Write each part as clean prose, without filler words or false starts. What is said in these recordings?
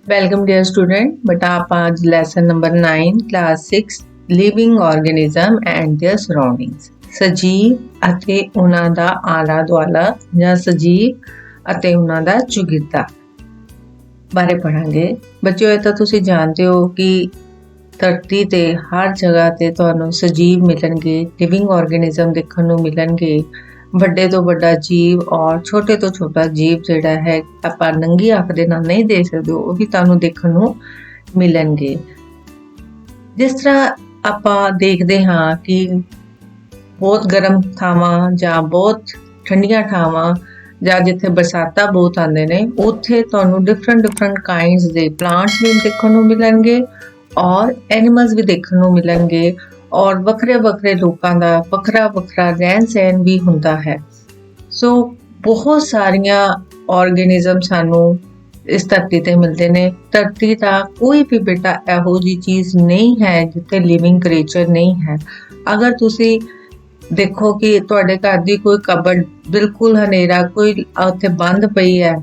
Welcome dear student. बेटा आप आज lesson number 9 class 6 living organism and there surroundings सजीव ਅਤੇ ਉਹਨਾਂ ਦਾ ਆਲਾ ਦੁਆਲਾ ਜਾਂ ਸਜੀਵ ਅਤੇ ਉਹਨਾਂ ਦਾ ਚੁਗਿਰਦਾ ਬਾਰੇ ਪੜਾਂਗੇ। ਬੱਚਿਓ ਇਹ ਤਾਂ ਤੁਸੀਂ ਜਾਣਦੇ ਹੋ ਕਿ ਧਰਤੀ ਤੇ ਹਰ ਜਗ੍ਹਾ ਤੇ ਤੁਹਾਨੂੰ ਸਜੀਵ ਮਿਲਣਗੇ, ਲਿਵਿੰਗ ਆਰਗੇਨਿਜ਼ਮ ਦੇਖਣ ਨੂੰ ਮਿਲਣਗੇ। ਵੱਡੇ ਤੋਂ ਵੱਡਾ ਜੀਵ ਔਰ ਛੋਟੇ ਤੋਂ ਛੋਟਾ ਜੀਵ ਜਿਹੜਾ ਹੈ ਆਪਾਂ ਨੰਗੀ ਅੱਖ ਦੇ ਨਾਲ ਨਹੀਂ ਦੇਖ ਸਕਦੇ, ਉਹ ਵੀ ਤੁਹਾਨੂੰ ਦੇਖਣ ਨੂੰ ਮਿਲਣਗੇ। ਜਿਸ ਤਰ੍ਹਾਂ ਆਪਾਂ ਦੇਖਦੇ ਹਾਂ ਕਿ ਬਹੁਤ ਗਰਮ ਥਾਵਾਂ ਜਾਂ ਬਹੁਤ ਠੰਡੀਆਂ ਥਾਵਾਂ ਜਾਂ ਜਿੱਥੇ ਬਰਸਾਤਾਂ ਬਹੁਤ ਆਉਂਦੇ ਨੇ, ਉੱਥੇ ਤੁਹਾਨੂੰ ਡਿਫਰੈਂਟ ਕਾਈਂਡਸ ਦੇ ਪਲਾਂਟਸ ਵੀ ਦੇਖਣ ਨੂੰ ਮਿਲਣਗੇ ਔਰ ਐਨੀਮਲਸ ਵੀ ਦੇਖਣ ਨੂੰ ਮਿਲਣਗੇ ਔਰ ਵੱਖਰੇ ਲੋਕਾਂ ਦਾ ਵੱਖਰਾ ਰਹਿਣ ਸਹਿਣ ਵੀ ਹੁੰਦਾ ਹੈ। ਸੋ ਬਹੁਤ ਸਾਰੀਆਂ ਆਰਗੇਨਿਜ਼ਮ ਸਾਨੂੰ ਇਸ ਧਰਤੀ ਤੇ ਮਿਲਦੇ ਨੇ। ਧਰਤੀ ਦਾ ਕੋਈ ਵੀ ਬੇਟਾ ਇਹੋ ਜਿਹੀ ਚੀਜ਼ ਨਹੀਂ ਹੈ ਜਿੱਥੇ ਲਿਵਿੰਗ ਕ੍ਰੀਏਚਰ ਨਹੀਂ ਹੈ। ਅਗਰ ਤੁਸੀਂ ਦੇਖੋ ਕਿ ਤੁਹਾਡੇ ਘਰ ਦੀ ਕੋਈ ਕਬਰਡ ਬਿਲਕੁਲ ਹਨੇਰਾ, ਕੋਈ ਉੱਥੇ ਬੰਦ ਪਈ ਹੈ,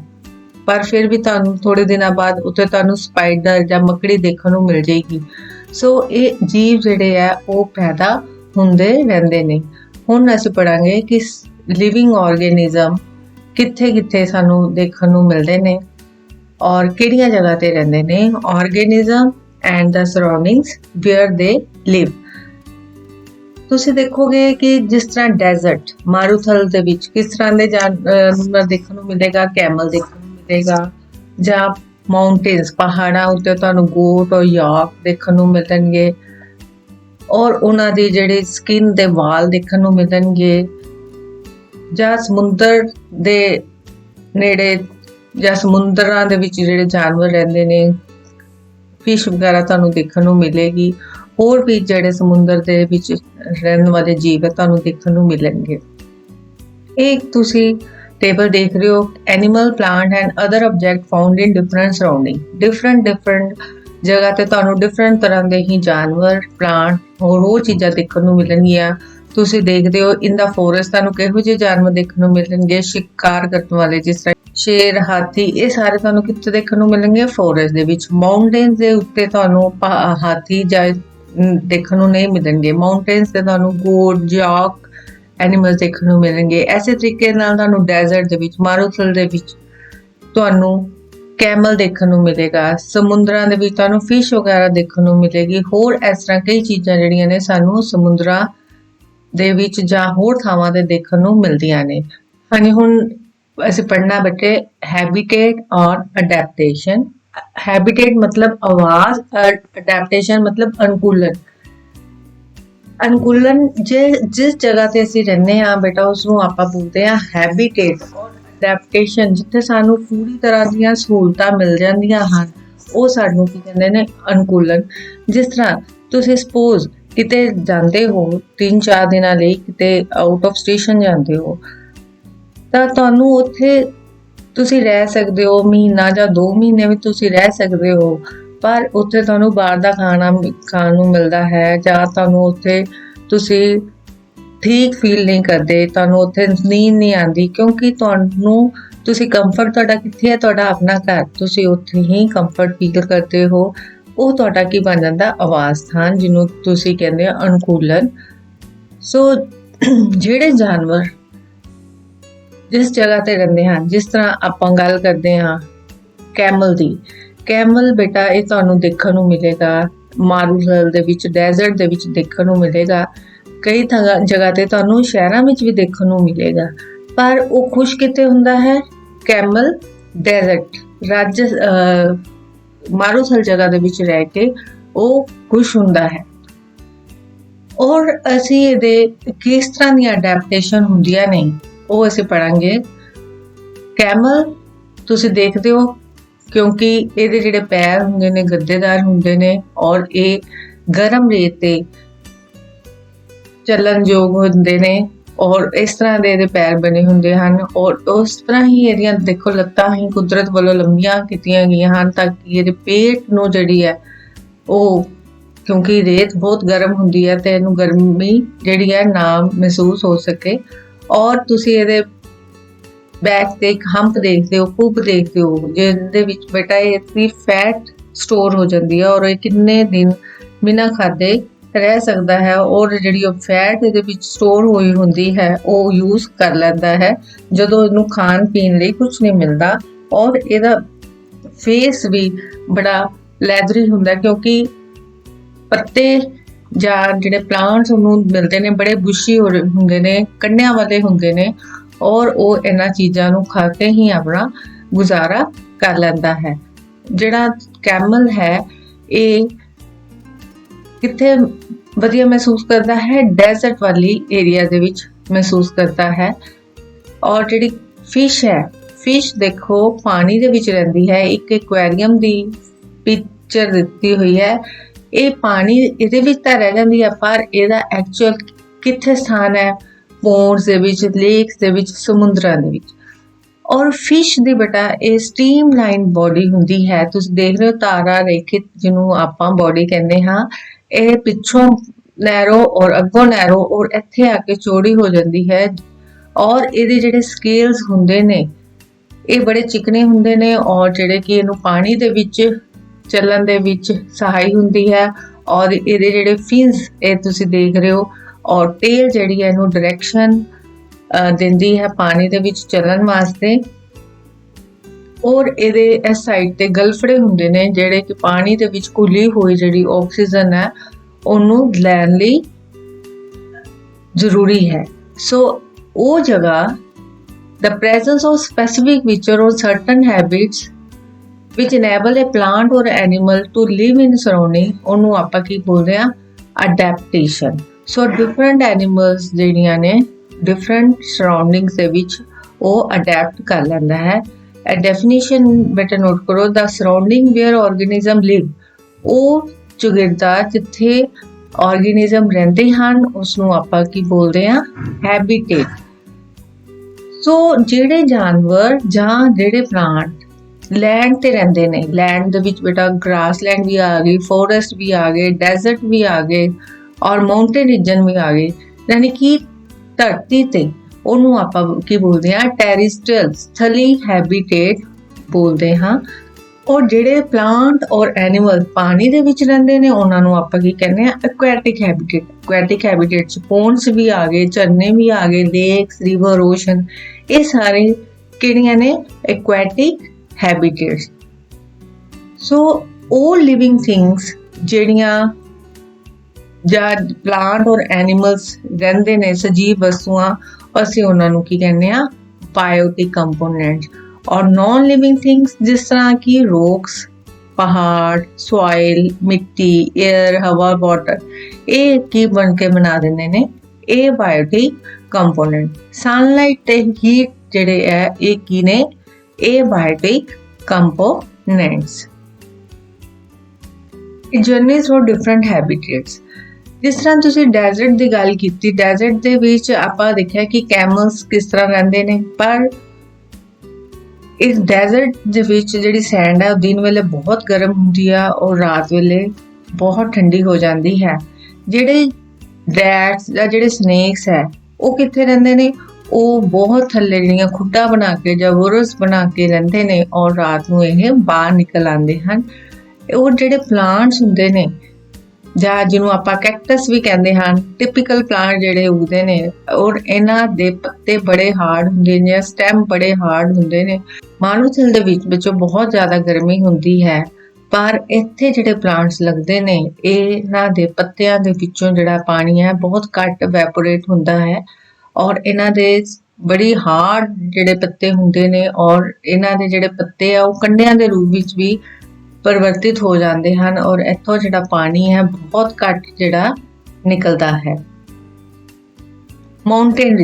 ਪਰ ਫਿਰ ਵੀ ਤੁਹਾਨੂੰ ਥੋੜੇ ਦਿਨਾਂ ਬਾਅਦ ਉੱਥੇ ਤੁਹਾਨੂੰ ਸਪਾਈਡਰ ਜਾਂ ਮੱਕੜੀ ਦੇਖਣ ਨੂੰ ਮਿਲ ਜਾਏਗੀ। ਸੋ ਇਹ ਜੀਵ ਜਿਹੜੇ ਆ ਉਹ ਪੈਦਾ ਹੁੰਦੇ ਰਹਿੰਦੇ ਨੇ। ਹੁਣ ਅਸੀਂ ਪੜਾਂਗੇ ਕਿ ਲਿਵਿੰਗ ਆਰਗੇਨਿਜ਼ਮ ਕਿੱਥੇ ਸਾਨੂੰ ਦੇਖਣ ਨੂੰ ਮਿਲਦੇ ਨੇ ਔਰ ਕਿਹੜੀਆਂ ਜਗ੍ਹਾ ਤੇ ਰਹਿੰਦੇ ਨੇ। Organism and the surroundings wear ਦੇ ਲਿਵ। ਤੁਸੀਂ ਦੇਖੋਗੇ ਕਿ ਜਿਸ ਤਰ੍ਹਾਂ ਡੈਜ਼ਰਟ ਮਾਰੂਥਲ ਦੇ ਵਿੱਚ ਕਿਸ ਤਰ੍ਹਾਂ ਦੇ ਜਾਨਵਰ ਦੇਖਣ ਨੂੰ ਮਿਲੇਗਾ, ਕੈਮਲ ਦੇਖਣ ਨੂੰ ਮਿਲੇਗਾ, ਜਾਂ ਮਾਊਂਟੇਨਸ ਪਹਾੜਾਂ ਉੱਤੇ ਤੁਹਾਨੂੰ ਗੋਟ ਔਰ ਯਾਕ ਦੇਖਣ ਨੂੰ ਮਿਲਣਗੇ ਔਰ ਉਹਨਾਂ ਦੀ ਜਿਹੜੀ ਸਕਿਨ ਦੇ ਵਾਲ ਦੇਖਣ ਨੂੰ ਮਿਲਣਗੇ। ਜਾਂ ਸਮੁੰਦਰ ਦੇ ਨੇੜੇ ਜਾਂ ਸਮੁੰਦਰਾਂ ਦੇ ਵਿੱਚ ਜਿਹੜੇ ਜਾਨਵਰ ਰਹਿੰਦੇ ਨੇ, ਫਿਸ਼ ਵਗੈਰਾ ਤੁਹਾਨੂੰ ਦੇਖਣ ਨੂੰ ਮਿਲੇਗੀ। ਹੋਰ ਵੀ ਜਿਹੜੇ ਸਮੁੰਦਰ ਦੇ ਵਿੱਚ ਰਹਿਣ ਵਾਲੇ ਜੀਵ ਤੁਹਾਨੂੰ ਦੇਖਣ ਨੂੰ ਮਿਲਣਗੇ। ਇਹ ਤੁਸੀਂ ਟੇਬਲ ਦੇਖ ਰਹੇ ਹੋ, animal, plant and other object found in different surrounding. Different ਜਗ੍ਹਾ ਤੇ ਤੁਹਾਨੂੰ ਡਿਫਰੈਂਟ ਤਰ੍ਹਾਂ ਦੇ ਹੀ ਜਾਨਵਰ, ਪਲਾਂਟ ਹੋਰ ਚੀਜ਼ਾਂ ਦੇਖਣ ਨੂੰ ਮਿਲਣਗੀਆਂ। ਤੁਸੀਂ ਦੇਖਦੇ ਹੋ ਇਨ ਦਾ ਫੋਰੈਸਟ ਤੁਹਾਨੂੰ ਕਿਹੋ ਜਿਹੇ ਜਾਨਵਰ ਦੇਖਣ ਨੂੰ ਮਿਲਣਗੇ, ਸ਼ਿਕਾਰ ਕਰਨ ਵਾਲੇ ਜਿਸ ਤਰ੍ਹਾਂ ਸ਼ੇਰ, ਹਾਥੀ, ਇਹ ਸਾਰੇ ਤੁਹਾਨੂੰ ਕਿੱਥੇ ਦੇਖਣ ਨੂੰ ਮਿਲਣਗੇ? ਫੋਰੈਸਟ ਦੇ ਵਿੱਚ। ਮਾਊਂਟੇਨਸ ਦੇ ਉੱਤੇ ਤੁਹਾਨੂੰ ਹਾਥੀ ਜਾਂ ਦੇਖਣ ਨੂੰ ਨਹੀਂ ਮਿਲਣਗੇ। ਮਾਊਂਟੇਨਸ ਤੇ ਤੁਹਾਨੂੰ ਗੋਟ, ਜਾਕ ਐਨੀਮਲਸ ਦੇਖਣ ਨੂੰ ਮਿਲਣਗੇ। ਐਸੇ ਤਰੀਕੇ ਨਾਲ ਤੁਹਾਨੂੰ ਡੈਜ਼ਰਟ ਦੇ ਵਿੱਚ, ਮਾਰੂਥਲ ਦੇ ਵਿੱਚ ਤੁਹਾਨੂੰ ਕੈਮਲ ਦੇਖਣ ਨੂੰ ਮਿਲੇਗਾ। ਸਮੁੰਦਰਾਂ ਦੇ ਵਿੱਚ ਤੁਹਾਨੂੰ ਫਿਸ਼ ਵਗੈਰਾ ਦੇਖਣ ਨੂੰ ਮਿਲੇਗੀ। ਹੋਰ ਇਸ ਤਰ੍ਹਾਂ ਕਈ ਚੀਜ਼ਾਂ ਜਿਹੜੀਆਂ ਨੇ ਸਾਨੂੰ ਸਮੁੰਦਰਾਂ ਦੇ ਵਿੱਚ ਜਾਂ ਹੋਰ ਥਾਵਾਂ ਤੇ ਦੇਖਣ ਨੂੰ ਮਿਲਦੀਆਂ ਨੇ। ਹਾਂਜੀ, ਹੁਣ ਅਸੀਂ ਪੜ੍ਹਨਾ ਬੱਚੇ ਹੈਬਿਟੇਟ ਔਰ ਅਡੈਪਟੇਸ਼ਨ। हैबिटेट मतलब आवाज, अडैप्टेशन मतलब अनुकूलन जिस जगह ते ਅਸੀਂ ਰਹਿੰਦੇ ਆ ਬੇਟਾ ਉਸ ਨੂੰ ਆਪਾਂ ਬੋਲਦੇ ਆ ਹੈਬਿਟੇਟ। ਔਰ ਅਡੈਪਟੇਸ਼ਨ ਜਿੱਥੇ ਸਾਨੂੰ ਪੂਰੀ ਤਰ੍ਹਾਂ ਦੀਆਂ ਸਹੂਲਤਾਂ ਮਿਲ ਜਾਂਦੀਆਂ ਹਨ, ਉਹ ਸਾਨੂੰ ਕੀ ਕਹਿੰਦੇ ਨੇ? ਅਨੁਕੂਲਨ। ਜਿਸ ਤਰ੍ਹਾਂ ਤੁਸੀਂ ਸਪੋਜ਼ ਕਿਤੇ ਜਾਂਦੇ ਹੋ 3-4 ਦਿਨਾਂ ਲਈ, ਕਿਤੇ ਆਊਟ ਆਫ ਸਟੇਸ਼ਨ ਜਾਂਦੇ ਹੋ, ਤਾਂ ਤੁਹਾਨੂੰ ਉੱਥੇ ਤੁਸੀਂ ਰਹਿ ਸਕਦੇ ਹੋ ਮਹੀਨਾ ਜਾਂ 2 ਮਹੀਨੇ ਵੀ ਤੁਸੀਂ ਰਹਿ ਸਕਦੇ ਹੋ, ਪਰ ਉੱਥੇ ਤੁਹਾਨੂੰ ਬਾਹਰ ਦਾ ਖਾਣਾ ਖਾਣ ਨੂੰ ਮਿਲਦਾ ਹੈ ਜਾਂ ਤੁਹਾਨੂੰ ਉੱਥੇ ਤੁਸੀਂ ਠੀਕ ਫੀਲ ਨਹੀਂ ਕਰਦੇ, ਤੁਹਾਨੂੰ ਉੱਥੇ ਨੀਂਦ ਨਹੀਂ ਆਉਂਦੀ, ਕਿਉਂਕਿ ਤੁਸੀਂ ਕੰਫਰਟ ਤੁਹਾਡਾ ਕਿੱਥੇ ਹੈ? ਤੁਹਾਡਾ ਆਪਣਾ ਘਰ, ਤੁਸੀਂ ਉੱਥੇ ਹੀ ਕੰਫਰਟ ਫੀਲ ਕਰਦੇ ਹੋ। ਉਹ ਤੁਹਾਡਾ ਕੀ ਬਣ ਜਾਂਦਾ? ਆਵਾਸ ਸਥਾਨ, ਜਿਹਨੂੰ ਤੁਸੀਂ ਕਹਿੰਦੇ ਹੋ ਅਨੁਕੂਲਨ। ਸੋ ਜਿਹੜੇ ਜਾਨਵਰ ਜਿਸ ਜਗ੍ਹਾ ਤੇ ਰਹਿੰਦੇ ਹਨ, ਜਿਸ ਤਰ੍ਹਾਂ ਆਪਾਂ ਗੱਲ ਕਰਦੇ ਹਾਂ ਕੈਮਲ ਦੀ। ਕੈਮਲ ਬੇਟਾ ਇਹ ਤੁਹਾਨੂੰ ਦੇਖਣ ਨੂੰ ਮਿਲੇਗਾ ਮਾਰੂਥਲ ਦੇ ਵਿੱਚ, ਡੈਜ਼ਰਟ ਦੇ ਵਿੱਚ ਦੇਖਣ ਨੂੰ ਮਿਲੇਗਾ। ਕਈ ਜਗ੍ਹਾ ਤੇ ਤੁਹਾਨੂੰ ਸ਼ਹਿਰਾਂ ਵਿੱਚ ਵੀ ਦੇਖਣ ਨੂੰ ਮਿਲੇਗਾ, ਪਰ ਉਹ ਖੁਸ਼ ਕਿਤੇ ਹੁੰਦਾ ਹੈ? ਕੈਮਲ ਡੈਜ਼ਰਟ ਮਾਰੂਥਲ ਜਗ੍ਹਾ ਦੇ ਵਿੱਚ ਰਹਿ ਕੇ ਉਹ ਖੁਸ਼ ਹੁੰਦਾ ਹੈ। ਔਰ ਅਸੀਂ ਇਹਦੇ ਕਿਸ ਤਰ੍ਹਾਂ ਦੀਆਂ ਅਡੈਪਟੇਸ਼ਨ ਹੁੰਦੀਆਂ ਨੇ ਉਹ ਅਸੀਂ ਪੜਾਂਗੇ। ਕੈਮਲ ਤੁਸੀਂ ਦੇਖਦੇ ਹੋ ਕਿਉਂਕਿ ਇਹਦੇ ਜਿਹੜੇ ਪੈਰ ਹੁੰਦੇ ਨੇ ਗੱਦੇਦਾਰ ਹੁੰਦੇ ਨੇ ਔਰ ਇਹ ਗਰਮ ਰੇਤ ਤੇ ਚੱਲਣਯੋਗ ਹੁੰਦੇ ਨੇ ਔਰ ਇਸ ਤਰ੍ਹਾਂ ਦੇ ਇਹਦੇ ਪੈਰ ਬਣੇ ਹੁੰਦੇ ਹਨ। ਔਰ ਉਸ ਤਰ੍ਹਾਂ ਹੀ ਇਹਦੀਆਂ ਦੇਖੋ ਲੱਤਾਂ ਹੀ ਕੁਦਰਤ ਵੱਲੋਂ ਲੰਬੀਆਂ ਕੀਤੀਆਂ ਗਈਆਂ ਹਨ ਤਾਂ ਕਿ ਇਹਦੇ ਪੇਟ ਨੂੰ ਜਿਹੜੀ ਹੈ ਉਹ, ਕਿਉਂਕਿ ਰੇਤ ਬਹੁਤ ਗਰਮ ਹੁੰਦੀ ਹੈ ਤੇ ਇਹਨੂੰ ਗਰਮੀ ਜਿਹੜੀ ਹੈ ਨਾ ਮਹਿਸੂਸ ਹੋ ਸਕੇ। ਔਰ ਤੁਸੀਂ ਇਹਦੇ बैक ते एक हंप देखते हो, कुप देखते हो, जिहदे विच बेटा इतनी फैट स्टोर हो जाती है और किन्ने दिन बिना खाधे रह सकता है और जिहड़ी फैट इहदे विच स्टोर होई हुंदी है वो यूज़ कर लैंदा है जदों इहनूं खाण पीण लई कुछ नहीं मिलता। और इहदा फेस भी बड़ा लैदरी हुंदा क्योंकि पत्ते ਜਾਂ ਜਿਹੜੇ ਪਲਾਂਟਸ ਉਹਨੂੰ ਮਿਲਦੇ ਨੇ ਬੜੇ ਬੁਸ਼ੀ ਹੁੰਦੇ ਨੇ, ਕੰਡਿਆਂ ਵਾਲੇ ਹੁੰਦੇ ਨੇ ਔਰ ਉਹ ਇਹਨਾਂ ਚੀਜ਼ਾਂ ਨੂੰ ਖਾ ਕੇ ਹੀ ਆਪਣਾ ਗੁਜ਼ਾਰਾ ਕਰ ਲੈਂਦਾ ਹੈ। ਜਿਹੜਾ ਕੈਮਲ ਹੈ ਇਹ ਕਿੱਥੇ ਵਧੀਆ ਮਹਿਸੂਸ ਕਰਦਾ ਹੈ? ਡੈਜ਼ਰਟ ਵਾਲੀ ਏਰੀਆ ਦੇ ਵਿੱਚ ਮਹਿਸੂਸ ਕਰਦਾ ਹੈ। ਔਰ ਜਿਹੜੀ ਫਿਸ਼ ਹੈ, ਫਿਸ਼ ਦੇਖੋ ਪਾਣੀ ਦੇ ਵਿੱਚ ਰਹਿੰਦੀ ਹੈ, ਇੱਕ ਐਕੁਆਰੀਅਮ ਦੀ ਪਿਕਚਰ ਦਿੱਤੀ ਹੋਈ ਹੈ। ਇਹ ਪਾਣੀ ਇਹਦੇ ਵਿੱਚ ਤਾਂ ਰਹਿ ਜਾਂਦੀ ਹੈ ਪਰ ਇਹਦਾ ਐਕਚੁਅਲ ਕਿੱਥੇ ਸਥਾਨ ਹੈ? ਪੌਂਡਸ ਦੇ ਵਿੱਚ, ਲੇਕਸ ਦੇ ਵਿੱਚ, ਸਮੁੰਦਰਾਂ ਦੇ ਵਿੱਚ। ਔਰ ਫਿਸ਼ ਦੀ ਬੇਟਾ ਇਹ ਸਟ੍ਰੀਮ ਲਾਈਨ ਬੋਡੀ ਹੁੰਦੀ ਹੈ। ਤੁਸੀਂ ਦੇਖ ਰਹੇ ਹੋ ਤਾਰਾ ਰੇਖਿਤ ਜਿਹਨੂੰ ਆਪਾਂ ਬੋਡੀ ਕਹਿੰਦੇ ਹਾਂ, ਇਹ ਪਿੱਛੋਂ ਨੈਰੋ ਔਰ ਅੱਗੋਂ ਨੈਰੋ ਔਰ ਇੱਥੇ ਆ ਕੇ ਚੌੜੀ ਹੋ ਜਾਂਦੀ ਹੈ। ਔਰ ਇਹਦੇ ਜਿਹੜੇ ਸਕੇਲਸ ਹੁੰਦੇ ਨੇ ਇਹ ਬੜੇ ਚਿਕਨੇ ਹੁੰਦੇ ਨੇ ਔਰ ਜਿਹੜੇ ਕਿ ਇਹਨੂੰ ਪਾਣੀ ਦੇ ਵਿੱਚ ਚੱਲਣ ਦੇ ਵਿੱਚ ਸਹਾਈ ਹੁੰਦੀ ਹੈ। ਔਰ ਇਹਦੇ ਜਿਹੜੇ ਫਿਨਸ ਇਹ ਤੁਸੀਂ ਦੇਖ ਰਹੇ ਹੋ ਔਰ ਟੇਲ ਜਿਹੜੀ ਹੈ ਇਹਨੂੰ ਡਾਇਰੈਕਸ਼ਨ ਦਿੰਦੀ ਹੈ ਪਾਣੀ ਦੇ ਵਿੱਚ ਚੱਲਣ ਵਾਸਤੇ। ਔਰ ਇਹਦੇ ਇਸ ਸਾਈਡ ਤੇ ਗਲਫੜੇ ਹੁੰਦੇ ਨੇ ਜਿਹੜੇ ਕਿ ਪਾਣੀ ਦੇ ਵਿੱਚ ਘੁਲੀ ਹੋਈ ਜਿਹੜੀ ਆਕਸੀਜਨ ਹੈ ਉਹਨੂੰ ਲੈਣ ਲਈ ਜ਼ਰੂਰੀ ਹੈ। ਸੋ ਉਹ ਜਗ੍ਹਾ the presence of specific feature or certain habits which enable a plant or animal to live in surrounding ਉਹਨੂੰ ਆਪਾਂ ਕੀ ਬੋਲਦੇ ਆ? adaptation। ਸੋ different animals ਜਿਹੜੀਆਂ ਨੇ different surroundings ਦੇ ਵਿੱਚ ਉਹ adapt ਕਰ ਲੈਂਦਾ ਹੈ। a definition better note ਕਰੋ, the surrounding where organism live ਉਹ ਚੁਗਿਰਦਾ ਜਿੱਥੇ organism ਰਹਿੰਦੇ ਹਨ ਉਸਨੂੰ ਆਪਾਂ ਕੀ ਬੋਲਦੇ ਆ? habitat। ਸੋ ਜਿਹੜੇ ਜਾਨਵਰ ਜਾਂ ਜਿਹੜੇ ਪਲਾਂਟ ਲੈਂਡ ਤੇ ਰਹਿੰਦੇ ਨੇ, ਲੈਂਡ ਦੇ ਵਿੱਚ ਬੇਟਾ ਗ੍ਰਾਸਲੈਂਡ ਵੀ ਆ ਗਈ, ਫੋਰੈਸਟ ਵੀ ਆ ਗਏ, ਡੈਜ਼ਰਟ ਵੀ ਆ ਗਏ ਔਰ ਮਾਊਂਟੇਨ ਰੀਜਨ ਵੀ ਆ ਗਏ, ਯਾਨੀ ਕਿ ਧਰਤੀ ਤੇ ਉਹਨੂੰ ਆਪਾਂ ਕੀ ਬੋਲਦੇ ਹਾਂ? ਟੈਰਿਸਟਰੀਅਲ ਸਥਲੀ ਹੈਬਿਟੇਟ ਬੋਲਦੇ ਹਾਂ। ਔਰ ਜਿਹੜੇ ਪਲਾਂਟ ਔਰ ਐਨੀਮਲ ਪਾਣੀ ਦੇ ਵਿੱਚ ਰਹਿੰਦੇ ਨੇ ਉਹਨਾਂ ਨੂੰ ਆਪਾਂ ਕੀ ਕਹਿੰਦੇ ਆ? Aquatic habitat. ਐਕੁਆਟਿਕ ਹੈਬਿਟੇਟ 'ਚ ਪੌਂਡਸ ਵੀ ਆ ਗਏ, ਝਰਨੇ ਵੀ ਆ ਗਏ, ਲੇਕਸ, ਰਿਵਰ, ਓਸ਼ਨ, ਇਹ ਸਾਰੇ ਕਿਹੜੀਆਂ ਨੇ? ਐਕੁਆਟਿਕ ਹੈਬਿਟੇਟਸ। ਸੋ ਉਹ ਲਿਵਿੰਗ ਥਿੰਗਸ ਜਿਹੜੀਆਂ ਜਾਂ ਪਲਾਂਟ ਔਰ ਐਨੀਮਲਸ ਰਹਿੰਦੇ ਨੇ, ਸਜੀਵ ਵਸਤੂਆਂ, ਅਸੀਂ ਉਹਨਾਂ ਨੂੰ ਕੀ ਕਹਿੰਦੇ ਆ? Biotic components. और नॉन लिविंग थिंग्स जिस तरह की रॉक्स, पहाड़, सॉइल, मिट्टी, एयर, हवा, वाटर, ये की बन के बना देंगे ने ये बायोटिक कंपोनेंट। सनलाइट ते हीट जेडे है ये की ने? ये biotic components. Journey through different habitats. जिस तरह तुसी डेजर्ट की गल की, डेजर्ट दे विच आपां देखिया कि कैमल्स किस तरह रहंदे ने, पर इस डेजर्ट ਦੇ ਵਿੱਚ ਜਿਹੜੀ ਸੈਂਡ ਹੈ ਉਹ ਦਿਨ ਵੇਲੇ ਬਹੁਤ ਗਰਮ ਹੁੰਦੀ ਆ ਔਰ ਰਾਤ ਵੇਲੇ ਬਹੁਤ ਠੰਡੀ ਹੋ ਜਾਂਦੀ ਹੈ। ਜਿਹੜੇ ਰੈਟਸ ਜਾਂ ਜਿਹੜੇ ਸਨੇਕਸ ਹੈ ਉਹ ਕਿੱਥੇ ਰਹਿੰਦੇ ਨੇ? ਉਹ ਬਹੁਤ ਥੱਲੇ ਜਿਹੜੀਆਂ ਖੁੱਡਾਂ ਬਣਾ ਕੇ ਜਾਂ ਬੁਰਸ ਬਣਾ ਕੇ ਰਹਿੰਦੇ ਨੇ ਔਰ ਰਾਤ ਨੂੰ ਇਹ ਬਾਹਰ ਨਿਕਲ ਆਉਂਦੇ ਹਨ। ਉਹ ਜਿਹੜੇ ਪਲਾਂਟਸ ਹੁੰਦੇ ਨੇ ਜਾਂ ਜਿਹਨੂੰ ਆਪਾਂ ਕੈਕਟਸ ਵੀ ਕਹਿੰਦੇ ਹਨ, ਟਿਪੀਕਲ ਪਲਾਂਟ ਜਿਹੜੇ ਉਗਦੇ ਨੇ ਔਰ ਇਹਨਾਂ ਦੇ ਪੱਤੇ ਬੜੇ ਹਾਰਡ ਹੁੰਦੇ ਨੇ, ਸਟੈਮ ਬੜੇ ਹਾਰਡ ਹੁੰਦੇ ਨੇ। ਮਾਰੂਥਲ ਦੇ ਵਿੱਚ ਬਹੁਤ ਜ਼ਿਆਦਾ ਗਰਮੀ ਹੁੰਦੀ ਹੈ ਪਰ ਇੱਥੇ ਜਿਹੜੇ ਪਲਾਂਟਸ ਲੱਗਦੇ ਨੇ ਇਹਨਾਂ ਦੇ ਪੱਤਿਆਂ ਦੇ ਵਿੱਚੋਂ ਜਿਹੜਾ ਪਾਣੀ ਹੈ ਬਹੁਤ ਘੱਟ ਇਵੈਪੋਰੇਟ ਹੁੰਦਾ ਹੈ ਔਰ ਇਹਨਾਂ ਦੇ ਬੜੀ ਹਾਰਡ ਜਿਹੜੇ ਪੱਤੇ ਹੁੰਦੇ ਨੇ ਔਰ ਇਹਨਾਂ ਦੇ ਜਿਹੜੇ ਪੱਤੇ ਆ ਉਹ ਕੰਡਿਆਂ ਦੇ ਰੂਪ ਵਿੱਚ ਵੀ परिवर्तित हो जाते हैं और इत्थों जिहड़ा पानी है बहुत घट जिहड़ा निकलता है। माउंटेन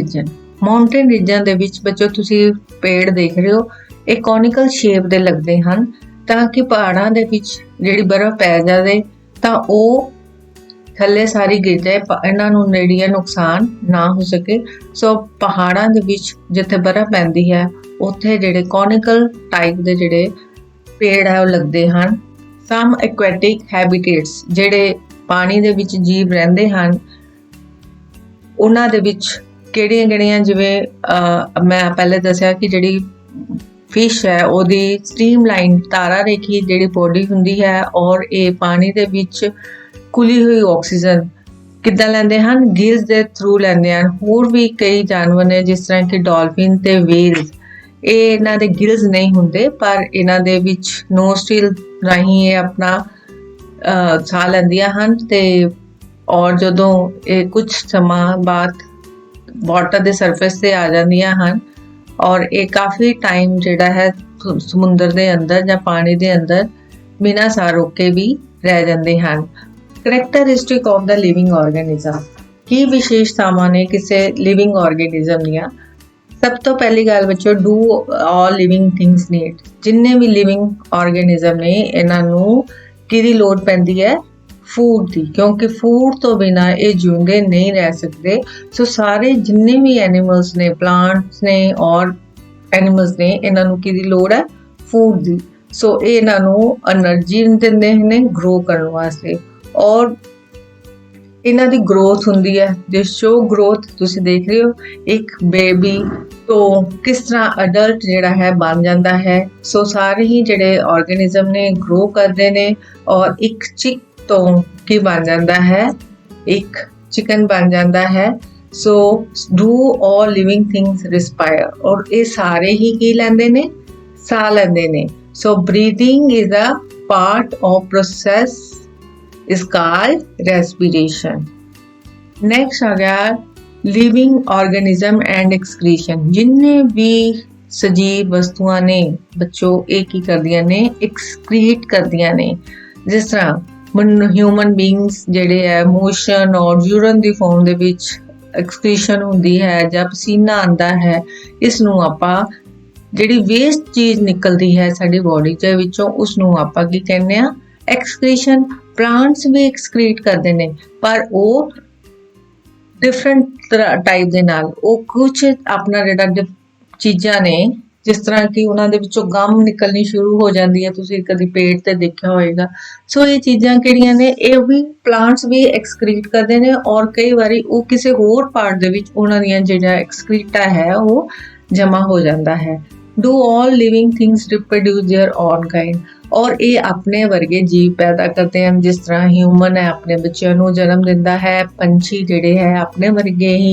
रीजन दे विच बच्चों तुसी पेड़ देख रहे हो, ये कॉनिकल शेप दे लगदे हन ताकि पहाड़ां दे विच जिहड़ी बर्फ पै जाए तां ओह थल्ले सारी गिर जाए, इन्हां नूं नेड़िया नुकसान ना हो सके। सो पहाड़ां दे विच जिथे बर्फ पैंदी है उत्थे जिहड़े कॉनिकल टाइप दे जिहड़े पेड़ है लगते हैं। सम एक्वेटिक हैबिटेट्स ਜਿਹੜੇ ਪਾਣੀ ਦੇ ਵਿੱਚ ਜੀਵ ਰਹਿੰਦੇ ਹਨ ਉਹਨਾਂ ਦੇ ਵਿੱਚ ਕਿਹੜੀਆਂ ਜਿਵੇਂ ਮੈਂ ਪਹਿਲੇ ਦੱਸਿਆ ਕਿ ਜਿਹੜੀ ਫਿਸ਼ ਹੈ ਉਹਦੀ ਸਟ੍ਰੀਮਲਾਈਨ ਤਾਰਾ ਰੇਖੀ ਜਿਹੜੀ ਬੋਡੀ ਹੁੰਦੀ ਹੈ, ਔਰ ਇਹ ਪਾਣੀ ਦੇ ਵਿੱਚ ਘੁਲੀ ਹੋਈ ਆਕਸੀਜਨ ਕਿੱਦਾਂ ਲੈਂਦੇ ਹਨ? ਗਿਲਸ ਦੇ ਥਰੂ ਲੈਂਦੇ ਹਨ। ਹੋਰ ਵੀ ਕਈ ਜਾਨਵਰ ਨੇ ਜਿਸ ਤਰ੍ਹਾਂ ਕਿ ਡਾਲਫਿਨ ਤੇ ਵੇਲਸ, ਇਹ ਇਹਨਾਂ ਦੇ ਗਿਲਸ ਨਹੀਂ ਹੁੰਦੇ ਪਰ ਇਹਨਾਂ ਦੇ ਵਿੱਚ ਨੋਸਟ੍ਰਿਲ ਰਾਹੀਂ ਇਹ ਆਪਣਾ ਸਾਹ ਲੈਂਦੀਆਂ ਹਨ। ਤੇ ਔਰ ਜਦੋਂ ਇਹ ਕੁਝ ਸਮਾਂ ਬਾਅਦ ਵਾਟਰ ਦੇ ਸਰਫੇਸ ਤੇ ਆ ਜਾਂਦੀਆਂ ਹਨ ਔਰ ਇਹ ਕਾਫੀ ਟਾਈਮ ਜਿਹੜਾ ਹੈ ਸਮੁੰਦਰ ਦੇ ਅੰਦਰ ਜਾਂ ਪਾਣੀ ਦੇ ਅੰਦਰ ਬਿਨਾਂ ਸਾਹ ਰੋਕੇ ਵੀ ਰਹਿ ਜਾਂਦੇ ਹਨ। ਕਰੈਕਟਰਿਸਟਿਕ ਆਫ ਦਾ ਲਿਵਿੰਗ ਆਰਗੇਨਿਜ਼ਮ, ਕੀ ਵਿਸ਼ੇਸ਼ਤਾਵਾਂ ਨੇ ਕਿਸੇ ਲਿਵਿੰਗ ਆਰਗੇਨਿਜ਼ਮ ਦੀਆਂ? ਸਭ ਤੋਂ ਪਹਿਲੀ ਗੱਲ ਬੱਚੋ, do all living things need, ਜਿੰਨੇ ਵੀ ਲਿਵਿੰਗ ਆਰਗੇਨਿਜ਼ਮ ਨੇ ਇਹਨਾਂ ਨੂੰ ਕਿਹਦੀ ਲੋੜ ਪੈਂਦੀ ਹੈ? ਫੂਡ ਦੀ, ਕਿਉਂਕਿ ਫੂਡ ਤੋਂ ਬਿਨਾ ਇਹ ਜਿਉਂਦੇ ਨਹੀਂ ਰਹਿ ਸਕਦੇ। ਸੋ ਸਾਰੇ ਜਿੰਨੇ ਵੀ ਐਨੀਮਲਸ ਨੇ, ਪਲਾਂਟਸ ਨੇ ਔਰ ਐਨੀਮਲਸ ਨੇ, ਇਹਨਾਂ ਨੂੰ ਕਿਹਦੀ ਲੋੜ ਹੈ? ਫੂਡ ਦੀ। ਸੋ ਇਹ ਇਹਨਾਂ ਨੂੰ એનર્ਜੀ ਦਿੰਦੇ ਨੇ ਗਰੋ ਕਰਨ ਵਾਸਤੇ, ਔਰ ਇਹਨਾਂ ਦੀ ਗਰੋਥ ਹੁੰਦੀ ਹੈ। ਦੇ ਸ਼ੋ ਗਰੋਥ ਤੁਸੀਂ ਦੇਖ ਰਹੇ ਹੋ, ਇੱਕ ਬੇਬੀ ਤੋਂ ਕਿਸ ਤਰ੍ਹਾਂ ਅਡਲਟ ਜਿਹੜਾ ਹੈ ਬਣ ਜਾਂਦਾ ਹੈ। ਸੋ ਸਾਰੇ ਹੀ ਜਿਹੜੇ ਆਰਗੇਨਿਜ਼ਮ ਨੇ ਗਰੋ ਕਰਦੇ ਨੇ ਔਰ ਇੱਕ ਚਿਕ ਤੋਂ ਕੀ ਬਣ ਜਾਂਦਾ ਹੈ? ਇੱਕ ਚਿਕਨ ਬਣ ਜਾਂਦਾ ਹੈ। So do all living things respire, ਔਰ ਇਹ ਸਾਰੇ ਹੀ ਕੀ ਲੈਂਦੇ ਨੇ? ਸਾਹ ਲੈਂਦੇ ਨੇ। So breathing is a part of process is called respiration. Next आ गया living organism and excretion। जिन्ने भी सजीव वस्तुआं ने बच्चों एक ही कर दिया ने excrete कर दिया ने। जिस तरह ह्यूमन बींग्स जेडे है मोशन और यूरन the form they which excretion हुंदी है, जब पसीना आंदा है इस नूं आपां जेडी वेस्ट चीज निकलदी है साडी बॉडी दे विचों उस नूं आपां की कहने आ? एक्सक्रीशन। प्लांट्स भी एक्सक्रीट करते हैं पर वो डिफरेंट टाइप दे नाल, वो कुछ अपना जिहड़ा चीज़ां ने जिस तरह कि उन्हां दे विचों गम निकलनी शुरू हो जाती है, तुसीं कदी पेट ते देखिया होएगा। सो ये चीज़ां किहड़ियां ने, ये भी प्लांट्स भी एक्सक्रीट करते हैं और कई बारी वो किसी होर पार्ट दे विच उन्हां दियां जिहड़ा एक्सक्रीटा है वो जमा हो जाता है। Do all living things reproduce their own kind, और ये अपने वर्गे जीव पैदा करते हैं। जिस तरह ह्यूमन है अपने बच्चों को जन्म दिंदा है, पंछी जिहड़े है अपने वर्गे ही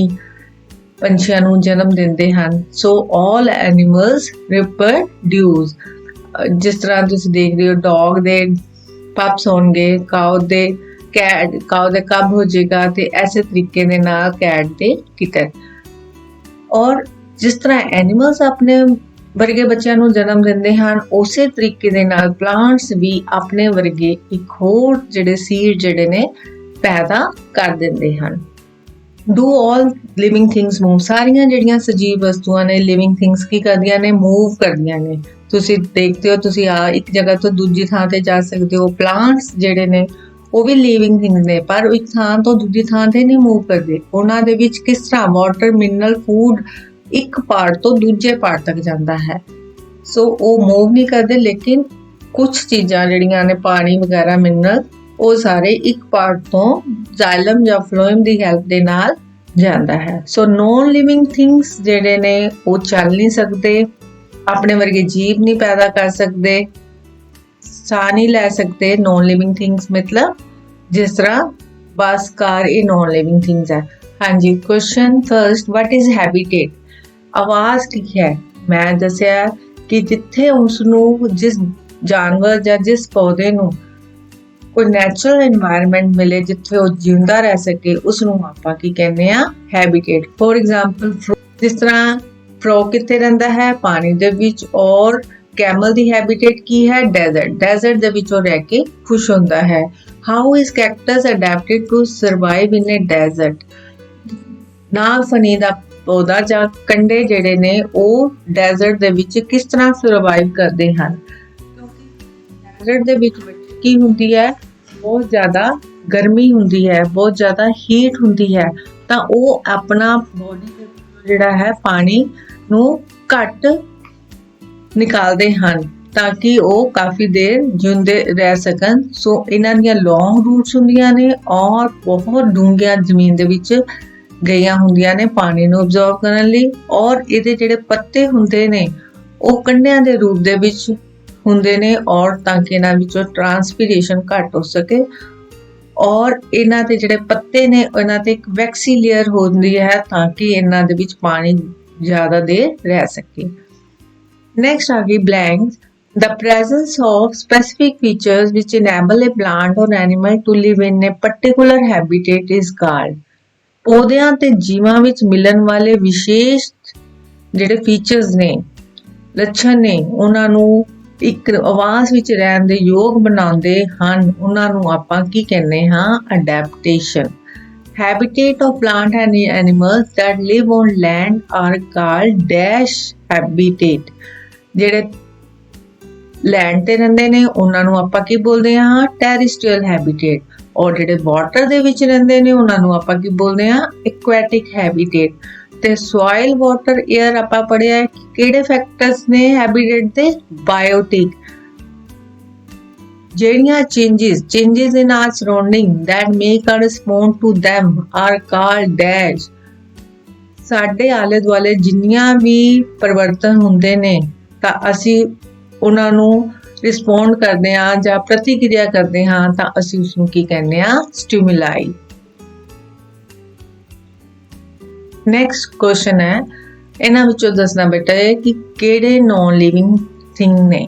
पंछियों को जन्म दिंदे हैं। So all animals reproduce. जिस तरह तुसीं देख रहे हो डॉग दे पप्स होणगे, काउ दे कब हो जाएगा, ते ऐसे तरीके दे नाल कैट दे किटर। और जिस तरह एनिमल्स अपने वर्गे बच्चों को जन्म दिंदे हैं, उस तरीके दे नाल प्लांट्स भी अपने वर्गे एक होर जिहड़े सीड जिहड़े ने पैदा कर दिंदे हैं। Do all living things move, सारियां जिहड़ियां सजीव वस्तुआं ने लिविंग थिंग्स की करदियां ने? मूव करदियां ने। तुसीं देखते हो, तुसीं एक जगह तो दूजी थां ते जा सकते हो। प्लांट्स जिहड़े ने वो भी लिविंग थिंग्स ने पर एक थां तो दूजी थां ते नहीं मूव करदे। उन्हां दे विच किस तरह वाटर, मिनरल, फूड एक पार्ट तो दूजे पार्ट तक जाता है। सो वो मूव नहीं करते, लेकिन कुछ चीज़ां जिहड़ियां ने पानी वगैरह मिनरल वो सारे एक पार्ट तो जाइलम या फ्लोएम की हैल्प दे नाल जाता है। सो नॉन लिविंग थिंग्स जिहड़े ने वो चल नहीं सकते, अपने वर्गे जीव नहीं पैदा कर सकते, साह नहीं लै सकते। नॉन लिविंग थिंग्स मतलब जिस तरह बस कार, ये नॉन लिविंग थिंग्स है। हाँ जी, question first, what is habitat? आवाज़ की है। मैं दसिया कि जिथे उसनूं जिस जानवर या जिस पौधे नूं कोई नैचुरल एनवायरनमेंट मिले जिथे वो जिंदा रह सके उसनूं आपां की कहने आ? हैबिटेट। फॉर एग्जाम्पल जिस तरह फ्रो किथे रहिंदा है? पानी दे विच। और कैमल दी हैबिटेट की है? डेजर्ट। डेजर्ट दे विच रह के खुश हुंदा है। How is cactus adapted to survive in a desert? नागफनी दा पौधा ਜਾਂ ਕੰਡੇ ਜਿਹੜੇ ਨੇ ਉਹ ਡੈਜ਼ਰਟ ਦੇ ਵਿੱਚ ਕਿਸ ਤਰ੍ਹਾਂ ਸਰਵਾਈਵ ਕਰਦੇ ਹਨ? ਕਿਉਂਕਿ ਡੈਜ਼ਰਟ ਦੇ ਵਿੱਚ ਕੀ ਹੁੰਦੀ ਹੈ, ਬਹੁਤ ਜ਼ਿਆਦਾ ਗਰਮੀ ਹੁੰਦੀ ਹੈ, ਬਹੁਤ ਜ਼ਿਆਦਾ ਹੀਟ ਹੁੰਦੀ ਹੈ, ਤਾਂ ਉਹ ਆਪਣਾ ਬੋਡੀ ਦੇ ਜਿਹੜਾ ਹੈ ਪਾਣੀ ਨੂੰ ਘੱਟ ਨਿਕਾਲਦੇ ਹਨ ਤਾਂ ਕਿ ਉਹ ਕਾਫੀ ਦੇਰ ਜਿਉਂਦੇ ਰਹਿ ਸਕਣ। ਸੋ ਇਹਨਾਂ ਦੀਆਂ ਲੌਂਗ ਰੂਟਸ ਹੁੰਦੀਆਂ ਨੇ ਔਰ ਬਹੁਤ ਡੂੰਘੀਆਂ ਜ਼ਮੀਨ ਦੇ ਵਿੱਚ ਗਈਆਂ ਹੁੰਦੀਆਂ ਨੇ ਪਾਣੀ ਨੂੰ ਅਬਜ਼ੌਰਬ ਕਰਨ ਲਈ, ਔਰ ਇਹਦੇ ਜਿਹੜੇ ਪੱਤੇ ਹੁੰਦੇ ਨੇ ਉਹ ਕੰਡਿਆਂ ਦੇ ਰੂਪ ਦੇ ਵਿੱਚ ਹੁੰਦੇ ਨੇ, ਔਰ ਤਾਂ ਕਿ ਇਹਨਾਂ ਵਿੱਚੋਂ ਟਰਾਂਸਪੀਰੇਸ਼ਨ ਘੱਟ ਹੋ ਸਕੇ। ਔਰ ਇਹਨਾਂ ਦੇ ਜਿਹੜੇ ਪੱਤੇ ਨੇ ਇਹਨਾਂ ਤੇ ਇੱਕ ਵੈਕਸੀ ਲੇਅਰ ਹੁੰਦੀ ਹੈ ਤਾਂ ਕਿ ਇਹਨਾਂ ਦੇ ਵਿੱਚ ਪਾਣੀ ਜ਼ਿਆਦਾ ਦੇਰ ਰਹਿ ਸਕੇ। ਨੈਕਸਟ ਆ ਗਈ blanks. The presence of specific features which enable a plant or animal to live in a particular habitat is called। ਪੌਦਿਆਂ ਤੇ ਜੀਵਾਂ ਵਿੱਚ ਮਿਲਣ ਵਾਲੇ ਵਿਸ਼ੇਸ਼ ਜਿਹੜੇ ਫੀਚਰਸ ਨੇ, ਲੱਛਣ ਨੇ, ਉਹਨਾਂ ਨੂੰ ਇੱਕ ਆਵਾਸ ਵਿੱਚ ਰਹਿਣ ਦੇ ਯੋਗ ਬਣਾਉਂਦੇ ਹਨ, ਉਹਨਾਂ ਨੂੰ ਆਪਾਂ ਕੀ ਕਹਿੰਦੇ ਹਾਂ? Adaptation. Habitat of plant and animals that live on land are called dash habitat। ਜਿਹੜੇ ਲੈਂਡ ਤੇ ਰਹਿੰਦੇ ਨੇ ਉਹਨਾਂ ਨੂੰ ਆਪਾਂ ਕੀ ਬੋਲਦੇ ਹਾਂ? ਟੈਰਿਸਟਰੀਅਲ ਹੈਬਿਟੇਟ। ਔਰ ਜਿਹੜੇ ਵਾਟਰ ਦੇ ਵਿੱਚ ਰਹਿੰਦੇ ਨੇ ਉਹਨਾਂ ਨੂੰ ਆਪਾਂ ਕੀ ਬੋਲਦੇ ਹਾਂ? Aquatic habitat. ਤੇ ਸੋਇਲ, ਵਾਟਰ, 에ਅਰ ਆਪਾਂ ਪੜ੍ਹਿਆ ਕਿਹੜੇ ਫੈਕਟਰਸ ਨੇ ਹੈਬਿਟੇਟ ਦੇ? ਬਾਇਓਟਿਕ। ਜਿਹੜੀਆਂ changes in our surrounding that make us respond to them are called dash। ਸਾਡੇ ਆਲੇ ਦੁਆਲੇ ਜਿੰਨੀਆਂ ਵੀ ਪਰਿਵਰਤਨ ਹੁੰਦੇ ਨੇ ਤਾਂ ਅਸੀਂ ਉਹਨਾਂ ਨੂੰ ਰਿਸਪੌਂਡ ਕਰਦੇ ਹਾਂ ਜਾਂ ਪ੍ਰਤੀਕਿਰਿਆ ਕਰਦੇ ਹਾਂ ਤਾਂ ਅਸੀਂ ਉਸਨੂੰ ਕੀ ਕਹਿੰਦੇ ਹਾਂ? ਸਟਿਮੁਲਾਈ। ਨੈਕਸਟ ਕੁਐਸਚਨ ਹੈ, ਇਹਨਾਂ ਵਿੱਚੋਂ ਦੱਸਣਾ ਬੇਟਾ ਹੈ ਕਿ ਕਿਹੜੇ ਨੌਨ ਲਿਵਿੰਗ ਥਿੰਗ ਨੇ?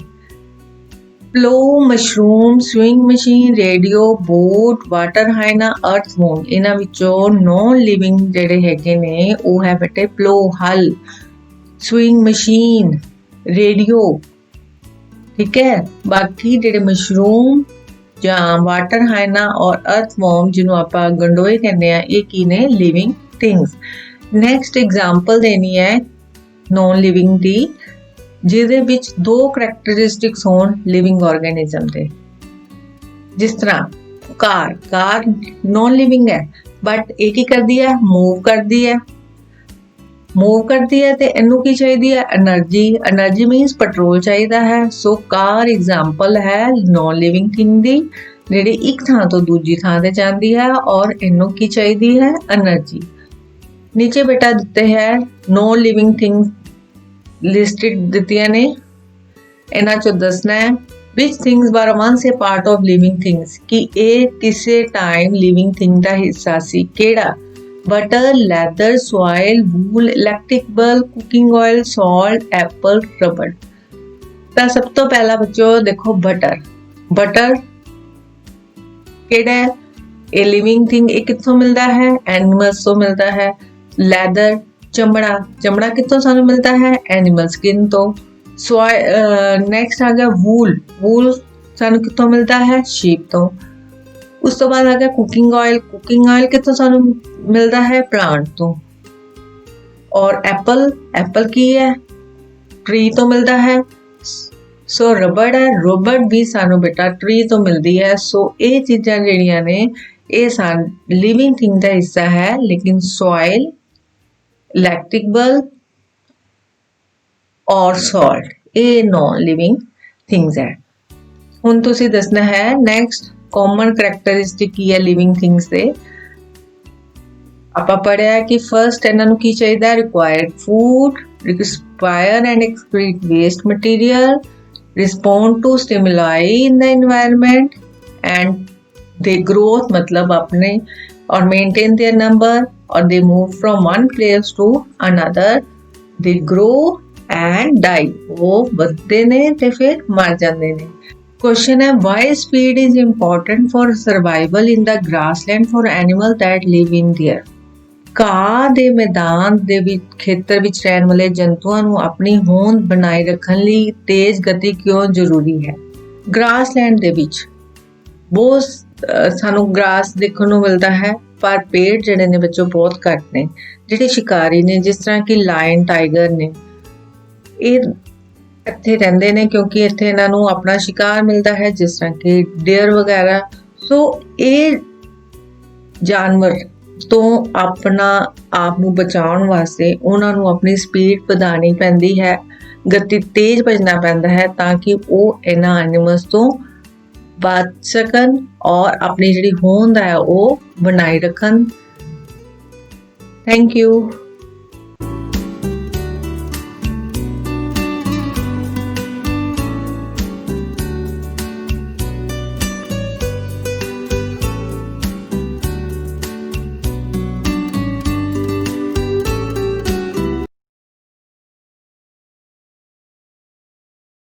Plough, mushroom, swing machine, radio, boat, water hyena, earthworm. ਇਹਨਾਂ ਵਿੱਚੋਂ ਨੌਨ ਲਿਵਿੰਗ ਜਿਹੜੇ ਹੈਗੇ ਨੇ ਉਹ ਹੈ ਬੇਟੇ ਪਲੋ ਹਲ, ਸਵਿੰਗ ਮਸ਼ੀਨ, ਰੇਡੀਓ, ਠੀਕ ਹੈ। ਬਾਕੀ ਜਿਹੜੇ ਮਸ਼ਰੂਮ ਜਾਂ ਵਾਟਰ ਹਾਈਨਾ ਔਰ ਅਰਥਵੋਮ ਜਿਹਨੂੰ ਆਪਾਂ ਗੰਡੋਏ ਕਹਿੰਦੇ ਆ, ਇਹ ਕੀ ਨੇ? Living things. ਨੈਕਸਟ ਐਗਜ਼ਾਮਪਲ ਦੇਣੀ ਹੈ ਨੌਨ ਲਿਵਿੰਗ ਦੀ ਜਿਹਦੇ ਵਿੱਚ ਦੋ ਕਰੈਕਟਰਿਸਟਿਕਸ ਹੋਣ ਲਿਵਿੰਗ ਆਰਗੇਨਿਜ਼ਮ ਦੇ। ਜਿਸ ਤਰ੍ਹਾਂ ਕਾਰ ਨੌਨ ਲਿਵਿੰਗ ਹੈ ਬਟ ਇਹ ਕੀ ਕਰਦੀ ਹੈ? ਮੂਵ ਕਰਦੀ ਹੈ ਤੇ ਇਹਨੂੰ ਕੀ ਚਾਹੀਦੀ ਹੈ? એનર્ਜੀ ਮੀਨਸ ਪੈਟਰੋਲ ਚਾਹੀਦਾ ਹੈ। ਸੋ ਕਾਰ ਐਗਜ਼ਾਮਪਲ ਹੈ ਨੌਨ ਲਿਵਿੰਗ ਥਿੰਗ ਦੀ ਜਿਹੜੀ ਇੱਕ ਥਾਂ ਤੋਂ ਦੂਜੀ ਥਾਂ ਤੇ ਜਾਂਦੀ ਹੈ ਔਰ ਇਹਨੂੰ ਕੀ ਚਾਹੀਦੀ ਹੈ? એનર્ਜੀ। ਨੀਚੇ ਬੇਟਾ ਦਿੱਤੇ ਹੈ ਨੌਨ ਲਿਵਿੰਗ ਥਿੰਗ ਲਿਸਟਡ ਦਿੱਤੀਆਂ ਨੇ, ਇਹਨਾਂ ਚੋਂ ਦੱਸਣਾ ਹੈ which things were once a part of living things ਕਿ ਇਹ ਕਿਸੇ ਟਾਈਮ ਲਿਵਿੰਗ ਥਿੰਗ ਦਾ ਹਿੱਸਾ ਸੀ। ਕਿਹੜਾ? Butter, leather, soil, wool, electric bulb, cooking oil, salt, Apple, rubber. ਤਾਂ ਸਭ ਤੋਂ ਪਹਿਲਾਂ ਬੱਚੋ ਦੇਖੋ ਬਟਰ ਕਿਹੜਾ ਹੈ? ਇਹ ਲਿਵਿੰਗ ਥਿੰਗ। ਇਹ ਕਿੱਥੋਂ ਮਿਲਦਾ ਹੈ? ਐਨੀਮਲਸ ਤੋਂ ਮਿਲਦਾ ਹੈ। ਲੈਦਰ ਚਮੜਾ ਕਿੱਥੋਂ ਸਾਨੂੰ ਮਿਲਦਾ ਹੈ? ਐਨੀਮਲ ਸਕਿਨ ਤੋਂ। ਨੈਕਸਟ ਆ ਗਿਆ ਵੂਲ ਸਾਨੂੰ ਕਿੱਥੋਂ ਮਿਲਦਾ ਹੈ? ਸ਼ੀਪ ਤੋਂ। ਉਸ ਤੋਂ ਬਾਅਦ ਆ ਗਿਆ ਕੁਕਿੰਗ ਆਇਲ ਕਿੱਥੋਂ ਸਾਨੂੰ ਮਿਲਦਾ ਹੈ? ਪਲਾਂਟ ਤੋਂ। ਔਰ ਐਪਲ ਕੀ ਹੈ? ਟਰੀ ਤੋਂ ਮਿਲਦਾ ਹੈ। ਸੋ ਰਬੜ ਵੀ ਸਾਨੂੰ ਬੇਟਾ ਟਰੀ ਤੋਂ ਮਿਲਦੀ ਹੈ। ਸੋ ਇਹ ਚੀਜ਼ਾਂ ਜਿਹੜੀਆਂ ਨੇ ਇਹ ਲਿਵਿੰਗ ਥਿੰਗ ਦਾ ਹਿੱਸਾ ਹੈ, ਲੇਕਿਨ ਸੋਇਲ, ਇਲੈਕਟ੍ਰਿਕ ਬਲਬ ਔਰ ਸਾਲਟ ਇਹ ਨੌਨ ਲਿਵਿੰਗ ਥਿੰਗਸ ਹੈ। ਹੁਣ ਤੁਸੀਂ ਦੱਸਣਾ ਹੈ ਨੈਕਸਟ ਕਾਮਨ ਕਰੈਕਟਰਿਸਟਿਕ ਕੀ ਹੈ ਲਿਵਿੰਗ ਥਿੰਗਸ ਦੇ। ਆਪਾਂ ਪੜ੍ਹਿਆ ਕਿ ਫਰਸਟ ਇਹਨਾਂ ਨੂੰ ਕੀ ਚਾਹੀਦਾ? Required food, respire and excrete waste material, respond to stimuli in the environment and they growth मतलब अपने और मेंटेन देयर नंबर और they move from one place to another, they grow and die। वो बढ़ते ने ते फिर मर जाते ने। क्वेश्चन है why speed is important for survival in the grassland for animals that live in there। ਘਾਹ ਦੇ ਮੈਦਾਨ ਦੇ ਵਿੱਚ ਖੇਤਰ ਵਿੱਚ ਰਹਿਣ ਵਾਲੇ ਜੰਤੂਆਂ ਨੂੰ ਆਪਣੀ ਹੋਂਦ ਬਣਾਈ ਰੱਖਣ ਲਈ ਤੇਜ਼ ਗਤੀ ਕਿਉਂ ਜ਼ਰੂਰੀ ਹੈ? ਗ੍ਰਾਸਲੈਂਡ ਦੇ ਵਿੱਚ ਬਹੁਤ ਸਾਨੂੰ ਗ੍ਰਾਸ ਦੇਖਣ ਨੂੰ ਮਿਲਦਾ ਹੈ ਪਰ ਪੇੜ ਜਿਹੜੇ ਨੇ ਬੱਚੋ ਬਹੁਤ ਘੱਟ ਨੇ। ਜਿਹੜੇ ਸ਼ਿਕਾਰੀ ਨੇ ਜਿਸ ਤਰ੍ਹਾਂ ਕਿ ਲਾਇਨ, ਟਾਈਗਰ ਨੇ ਇਹ ਇੱਥੇ ਰਹਿੰਦੇ ਨੇ ਕਿਉਂਕਿ ਇੱਥੇ ਇਹਨਾਂ ਨੂੰ ਆਪਣਾ ਸ਼ਿਕਾਰ ਮਿਲਦਾ ਹੈ ਜਿਸ ਤਰ੍ਹਾਂ ਕਿ ਡੇਅਰ ਵਗੈਰਾ। ਸੋ ਇਹ ਜਾਨਵਰ ਤੋਂ ਆਪਣਾ ਆਪ ਨੂੰ ਬਚਾਉਣ ਵਾਸਤੇ ਉਹਨਾਂ ਨੂੰ ਆਪਣੀ ਸਪੀਡ ਵਧਾਉਣੀ ਪੈਂਦੀ ਹੈ, ਗਤੀ ਤੇਜ਼ ਭੱਜਣਾ ਪੈਂਦਾ ਹੈ ਤਾਂ ਕਿ ਉਹ ਇਹਨਾਂ ਐਨੀਮਲਸ ਤੋਂ ਬਚ ਸਕਣ ਔਰ ਆਪਣੀ ਜਿਹੜੀ ਹੋਂਦ ਹੈ ਉਹ ਬਣਾਈ ਰੱਖਣ। Thank you.